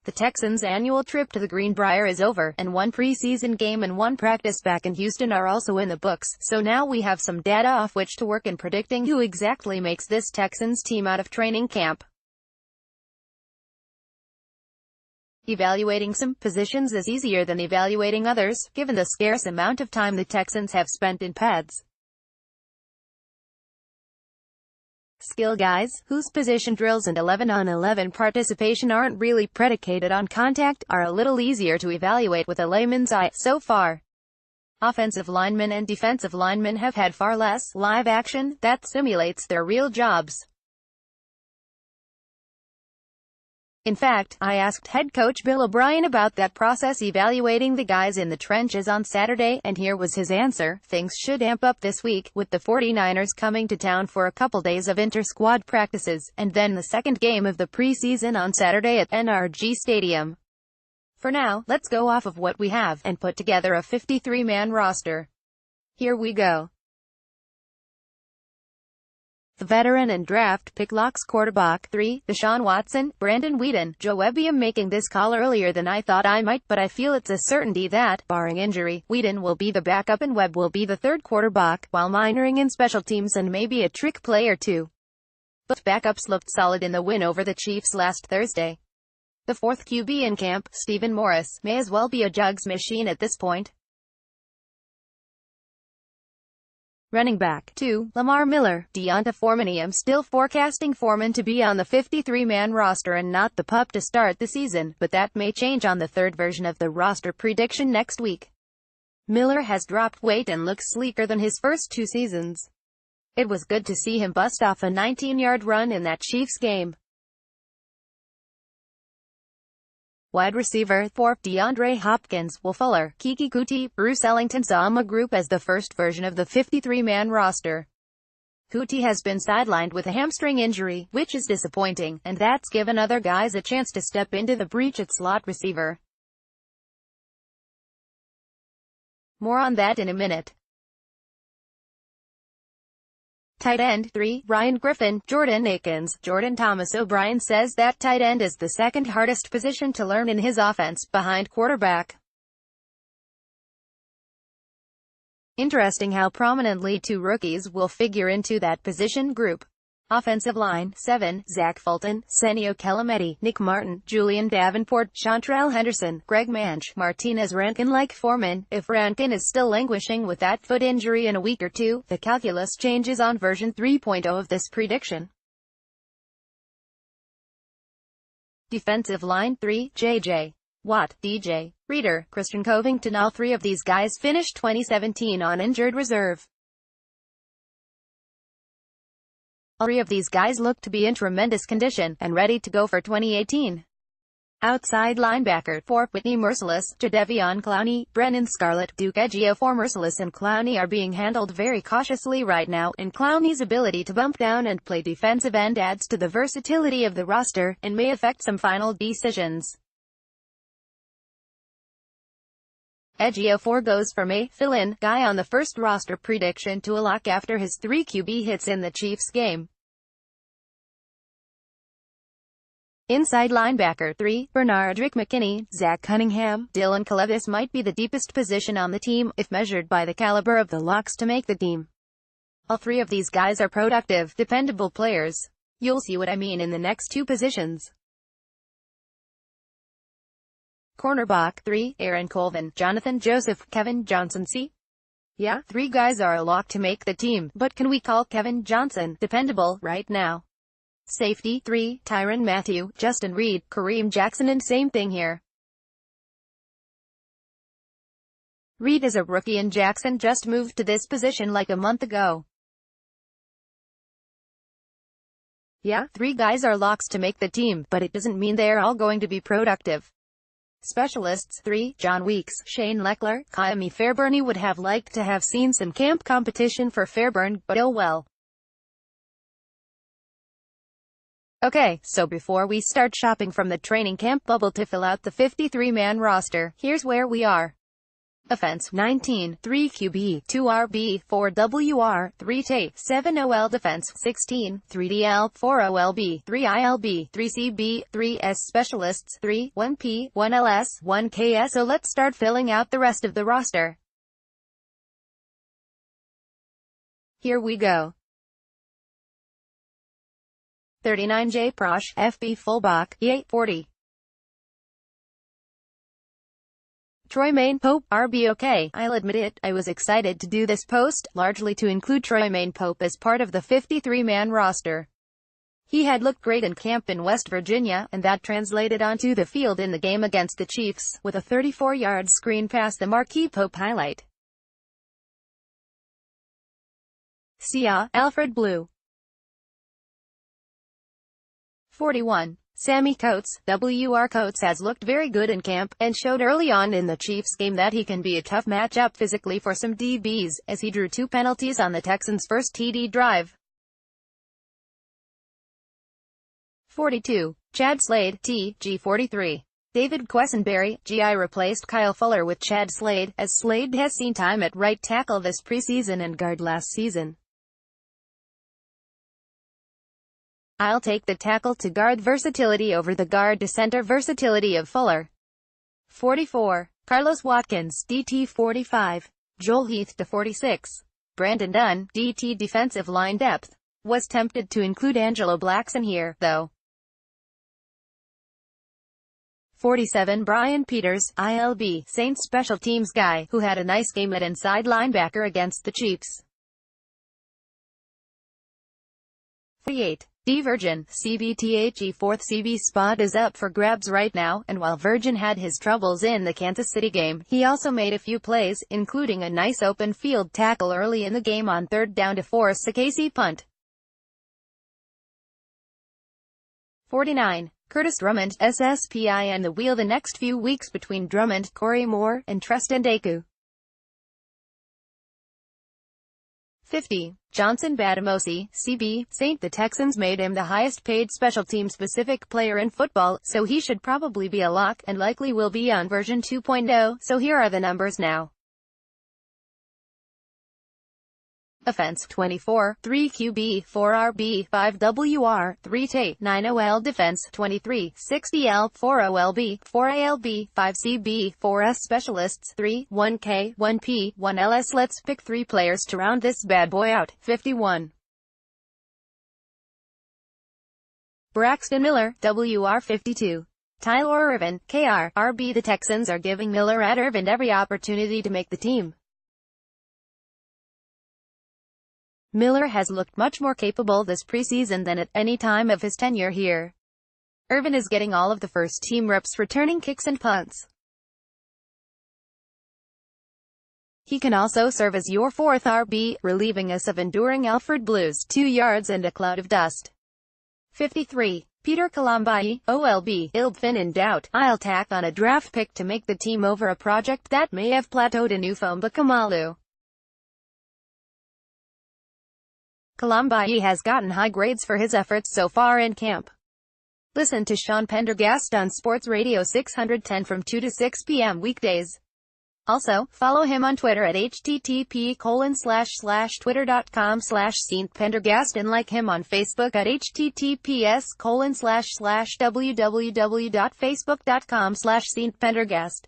The Texans' annual trip to the Greenbrier is over, and one preseason game and one practice back in Houston are also in the books, so now we have some data off which to work in predicting who exactly makes this Texans team out of training camp. Evaluating some positions is easier than evaluating others, given the scarce amount of time the Texans have spent in pads. Skill guys, whose position drills and 11-on-11 participation aren't really predicated on contact, are a little easier to evaluate with a layman's eye, so far. Offensive linemen and defensive linemen have had far less live action that simulates their real jobs. In fact, I asked head coach Bill O'Brien about that process evaluating the guys in the trenches on Saturday, and here was his answer. Things should amp up this week, with the 49ers coming to town for a couple days of inter-squad practices, and then the second game of the preseason on Saturday at NRG Stadium. For now, let's go off of what we have, and put together a 53-man roster. Here we go. The veteran and draft pick locks quarterback 3, Deshaun Watson, Brandon Weeden. Joe Webby. I'm making this call earlier than I thought I might, but I feel it's a certainty that, barring injury, Weeden will be the backup and Webb will be the third quarterback, while minoring in special teams and maybe a trick play or two. Both backups looked solid in the win over the Chiefs last Thursday. The fourth QB in camp, Stephen Morris, may as well be a jugs machine at this point. Running back 2, Lamar Miller, Deonta Foreman. I'm still forecasting Foreman to be on the 53-man roster and not the pup to start the season, but that may change on the third version of the roster prediction next week. Miller has dropped weight and looks sleeker than his first 2 seasons. It was good to see him bust off a 19-yard run in that Chiefs game. Wide receiver 4, DeAndre Hopkins, Will Fuller, Keke Coutee, Bruce Ellington saw a group as the first version of the 53-man roster. Coutee has been sidelined with a hamstring injury, which is disappointing, and that's given other guys a chance to step into the breach at slot receiver. More on that in a minute. Tight end 3, Ryan Griffin, Jordan Akins, Jordan Thomas. O'Brien says that tight end is the second hardest position to learn in his offense, behind quarterback. Interesting how prominently 2 rookies will figure into that position group. Offensive line 7, Zach Fulton, Senio Kelemeti, Nick Martin, Julian Davenport, Chantrell Henderson, Greg Manche, Martinez Rankin. Like Foreman, if Rankin is still languishing with that foot injury in a week or two, the calculus changes on version 3.0 of this prediction. Defensive line 3, J.J. Watt, DJ Reader, Christian Covington. All 3 of these guys finished 2017 on injured reserve. All 3 of these guys look to be in tremendous condition, and ready to go for 2018. Outside linebacker 4, Whitney Mercilus, Jadeveon Clowney, Brennan Scarlett, Duke Ejiofor. Mercilus and Clowney are being handled very cautiously right now, and Clowney's ability to bump down and play defensive end adds to the versatility of the roster, and may affect some final decisions. Ejiofor goes from a fill-in guy on the first roster prediction to a lock after his 3 QB hits in the Chiefs game. Inside linebacker 3, Bernardrick McKinney, Zach Cunningham, Dylan Calevis might be the deepest position on the team, if measured by the caliber of the locks to make the team. All 3 of these guys are productive, dependable players. You'll see what I mean in the next 2 positions. Cornerback 3, Aaron Colvin, Jonathan Joseph, Kevin Johnson. Yeah, 3 guys are a lock to make the team, but can we call Kevin Johnson dependable right now? Safety 3, Tyrann Mathieu, Justin Reed, Kareem Jackson. And same thing here. Reed is a rookie and Jackson just moved to this position like a month ago. Yeah, 3 guys are locks to make the team, but it doesn't mean they're all going to be productive. Specialists 3, John Weeks, Shane Leckler, Kaimi Fairbairn. He would have liked to have seen some camp competition for Fairbairn, but oh well. Okay, so before we start shopping from the training camp bubble to fill out the 53-man roster, here's where we are. Offense: 19, 3 QB, 2 RB, 4 WR, 3 T, 7 OL. Defense: 16, 3 DL, 4 OLB, 3 ILB, 3 CB, 3 S. Specialists: 3, 1 P, 1 LS, 1 KS. So let's start filling out the rest of the roster. Here we go. 39 J. Prosh, FB fullback, E840. Troy Maine Pope, RB. Okay, I'll admit it, I was excited to do this post, largely to include Troy Maine Pope as part of the 53-man roster. He had looked great in camp in West Virginia, and that translated onto the field in the game against the Chiefs, with a 34-yard screen pass. The marquee Pope highlight. Sia, Alfred Blue. 41. Sammy Coates, WR. Coates has looked very good in camp, and showed early on in the Chiefs game that he can be a tough matchup physically for some DBs, as he drew 2 penalties on the Texans' first TD drive. 42. Chad Slade, TG. 43. David Quessenberry, GI replaced Kyle Fuller with Chad Slade, as Slade has seen time at right tackle this preseason and guard last season. I'll take the tackle to guard versatility over the guard to center versatility of Fuller. 44. Carlos Watkins, DT. 45. Joel Heath to 46. Brandon Dunn, DT. Defensive line depth. Was tempted to include Angelo Blackson here, though. 47. Brian Peters, ILB, Saints special teams guy, who had a nice game at inside linebacker against the Chiefs. 48. D. Virgin, CBTHE. 4th CB spot is up for grabs right now, and while Virgin had his troubles in the Kansas City game, he also made a few plays, including a nice open field tackle early in the game on 3rd down to force a KC punt. 49. Curtis Drummond, SSPI, and the wheel the next few weeks between Drummond, Corey Moore, and Treston Deku. 50. Johnson Batamosi, CB, St. The Texans made him the highest paid special team specific player in football, so he should probably be a lock, and likely will be on version 2.0, so here are the numbers now. Offense: 24, 3 QB, 4 RB, 5 WR, 3 T, 9 OL. Defense: 23, 6 DL, 4 OLB, 4 ALB, 5 CB, 4 S. Specialists: 3, 1 K, 1 P, 1 LS. Let's pick 3 players to round this bad boy out. 51. Braxton Miller, WR. 52. Tyler Irvin, KR, RB. The Texans are giving Miller at Irvin every opportunity to make the team. Miller has looked much more capable this preseason than at any time of his tenure here. Irvin is getting all of the first-team reps returning kicks and punts. He can also serve as your 4th RB, relieving us of enduring Alfred Blue's 2 yards and a cloud of dust. 53. Peter Colombi, OLB, Ilbfin in doubt. I'll tack on a draft pick to make the team over a project that may have plateaued in Ufomba Kamalu. Colombi has gotten high grades for his efforts so far in camp. Listen to Sean Pendergast on Sports Radio 610 from 2 to 6 p.m. weekdays. Also, follow him on Twitter at http://twitter.com/StPendergast and like him on Facebook at https://www.facebook.com/StPendergast.